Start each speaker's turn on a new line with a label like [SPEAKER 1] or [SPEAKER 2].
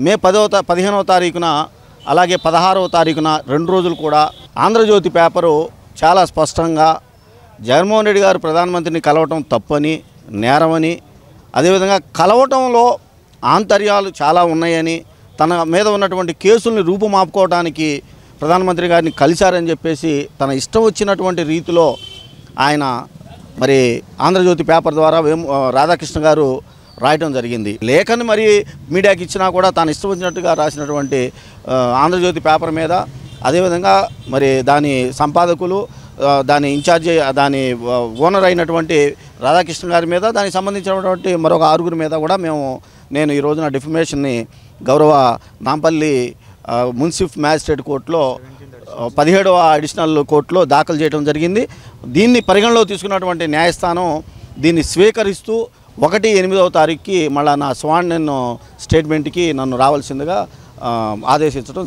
[SPEAKER 1] మే 15వ తారీఖున అలాగే 16వ తారీఖున 2 రోజులు కూడా ఆంధ్రజ్యోతి పేపరు చాలా స్పష్టంగా జగన్మోహన్ రెడ్డి గారు ప్రధానమంత్రిని కలవటం తప్పని, నేరమని, అదేవిధంగా కలవటంలో ఆంతర్యాలు చాలా ఉన్నాయని, తన మీద ఉన్నటువంటి కేసుల్ని రూపుమాపుకోవడానికి ప్రధానమంత్రి గారిని కలిశారని చెప్పేసి తన ఇష్టం వచ్చినటువంటి రీతిలో ఆయన మరి ఆంధ్రజ్యోతి పేపర్ ద్వారా రాధాకృష్ణ గారు రాయటం జరిగింది. లేఖని మరి మీడియాకి ఇచ్చినా కూడా తాను ఇష్టం వచ్చినట్టుగా రాసినటువంటి ఆంధ్రజ్యోతి పేపర్ మీద, అదేవిధంగా మరి దాని సంపాదకులు, దాని ఇన్ఛార్జి, దాని ఓనర్ అయినటువంటి రాధాకృష్ణ గారి మీద, దానికి సంబంధించినటువంటి మరొక 6గురి మీద కూడా నేను ఈ రోజున డిఫమేషన్ని గౌరవ నాంపల్లి మున్సిఫ్ మ్యాజిస్ట్రేట్ కోర్టులో 17వ అడిషనల్ కోర్టులో దాఖలు చేయడం జరిగింది. దీన్ని పరిగణలో తీసుకున్నటువంటి న్యాయస్థానం దీన్ని స్వీకరిస్తూ 1/8వ తారీఖుకి మళ్ళీ నా స్వాన్ స్టేట్మెంట్కి నన్ను రావాల్సిందిగా ఆదేశించడం జరిగింది.